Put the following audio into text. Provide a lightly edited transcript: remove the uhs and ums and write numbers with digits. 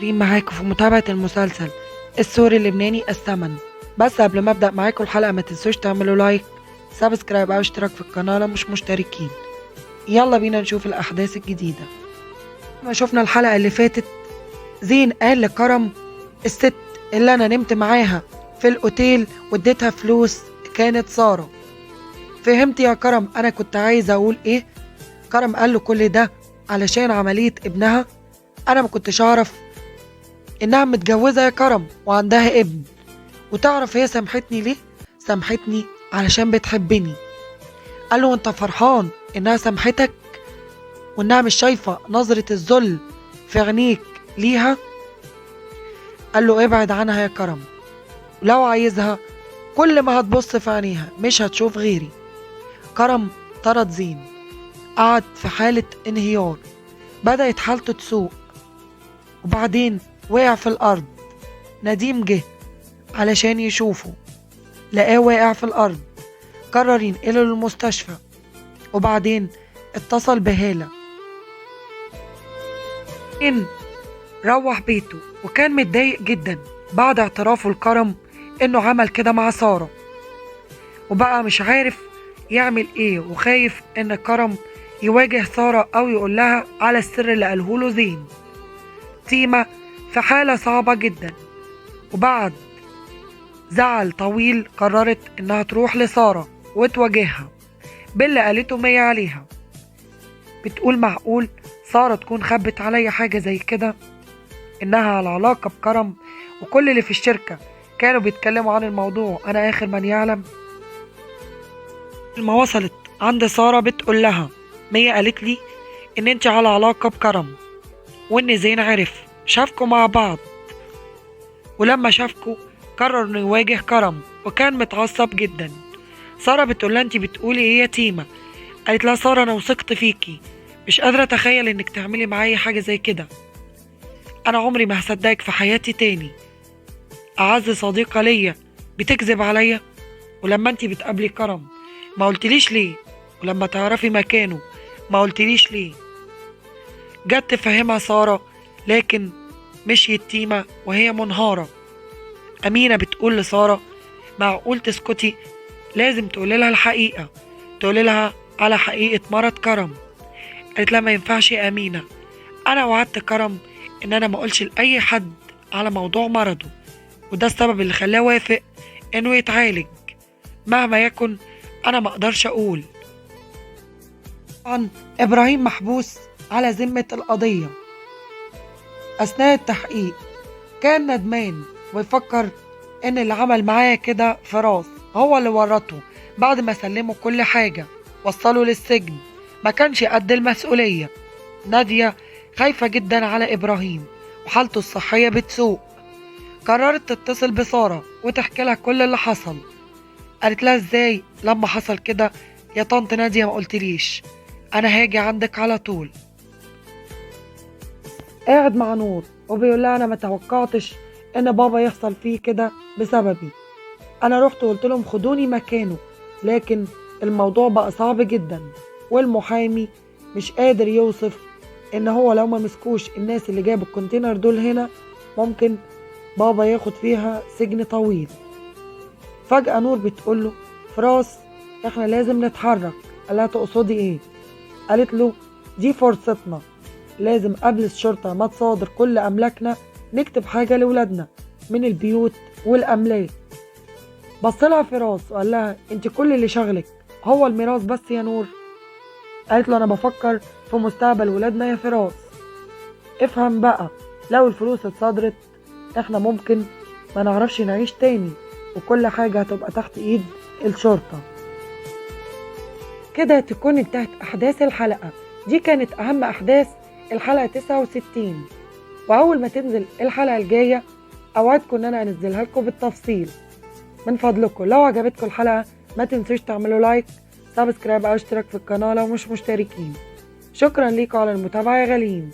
ريم معاكم في متابعة المسلسل السوري اللبناني الثمن. بس قبل ما ابدأ معاكم الحلقة ما تنسوش تعملوا لايك، سبسكرايب او اشتراك في القناة لو مش مشتركين. يلا بينا نشوف الاحداث الجديدة. ما شفنا الحلقة اللي فاتت، زين قال لكرم الست اللي انا نمت معاها في الاوتيل واديتها فلوس كانت سارة. فهمت يا كرم انا كنت عايزة اقول ايه؟ كرم قال له كل ده علشان عملية ابنها. انا ما كنتش اعرف انها متجوزة يا كرم وعندها ابن. وتعرف هي سامحتني ليه؟ سامحتني علشان بتحبني. قال له انت فرحان انها سامحتك وانها مش شايفة نظرة الذل في عينيك ليها؟ قال له ابعد عنها يا كرم، ولو عايزها كل ما هتبص في عينيها مش هتشوف غيري. كرم طرد زين، قعد في حالة انهيار، بدأت حالته تسوء، وبعدين وقع في الأرض. نديم جه علشان يشوفه، لقاه واقع في الأرض، قرر ينقله للمستشفى، وبعدين اتصل بهالة. روح بيته وكان متضايق جدا بعد اعترافه لكرم انه عمل كده مع سارة، وبقى مش عارف يعمل ايه وخايف ان كرم يواجه سارة او يقول لها على السر اللي قاله له زين. تيمة في حالة صعبة جدا، وبعد زعل طويل قررت انها تروح لسارة وتواجهها باللي قالته مية عليها. بتقول معقول سارة تكون خبت عليا حاجة زي كده؟ انها على علاقة بكرم وكل اللي في الشركة كانوا بيتكلموا عن الموضوع، انا اخر من يعلم. لما وصلت عند سارة بتقول لها مية قالت لي ان انت على علاقة بكرم، وان زين عرف شافكوا مع بعض، ولما شافكوا قرر انه يواجه كرم وكان متعصب جدا. سارة بتقول لها انت بتقولي ايه يا تيمة؟ قالت لها سارة انا وثقت فيكي، مش قادرة اتخيل انك تعملي معايا حاجة زي كده. انا عمري ما هصدقك في حياتي تاني، اعز صديقة ليا بتكذب عليا. ولما انت بتقابلي كرم ما قلتليش ليه؟ ولما تعرفي مكانه ما قلتليش ليه؟ جت تفهمها سارة لكن مشيت تيمة وهي منهارة. أمينة بتقول لسارة معقول تسكتي؟ لازم تقولي لها الحقيقة، تقولي لها على حقيقة مرض كرم. قالت لها ما ينفعش يا أمينة، أنا وعدت كرم إن أنا ما أقولش لأي حد على موضوع مرضه، وده السبب اللي خلاه وافق إنه يتعالج. مهما يكن أنا ما أقدرش أقول. طبعا إبراهيم محبوس على ذمة القضية. أثناء التحقيق كان ندمان ويفكر إن اللي عمل معاه كده فراس هو اللي ورطه بعد ما سلمه كل حاجة وصله للسجن، ما كانش قد المسؤولية. نادية خايفة جدا على إبراهيم وحالته الصحية بتسوء، قررت تتصل بسارة وتحكي لها كل اللي حصل. قالت لها ازاي لما حصل كده يا طنط نادية ما قلتليش؟ انا هاجي عندك على طول. قاعد مع نور وبيقول لها انا ما توقعتش ان بابا يحصل فيه كده بسببي، انا رحت وقلت لهم خدوني مكانه، لكن الموضوع بقى صعب جدا، والمحامي مش قادر يوصف ان هو لو ما مسكوش الناس اللي جابوا الكونتينر دول هنا ممكن بابا ياخد فيها سجن طويل. فجأة نور بتقوله فراس احنا لازم نتحرك. قالها تقصدي ايه؟ قالت له دي فرصتنا، لازم قبل الشرطة ما تصادر كل أملاكنا نكتب حاجة لولادنا من البيوت والأملاك. بصلها فراس وقال لها انت كل اللي شغلك هو الميراث بس يا نور؟ قالت له انا بفكر في مستقبل ولادنا يا فراس. افهم بقى، لو الفلوس اتصادرت احنا ممكن ما نعرفش نعيش تاني، وكل حاجة هتبقى تحت ايد الشرطة. كده تكون انتهت احداث الحلقة دي، كانت اهم احداث الحلقة 69. واول ما تنزل الحلقة الجاية اوعدكم ان انا انزلها لكم بالتفصيل. من فضلكم لو عجبتكم الحلقة ما تنسوش تعملوا لايك، سبسكرايب او اشتراك في القناة لو مش مشتركين. شكرا ليكم على المتابعة يا غاليين.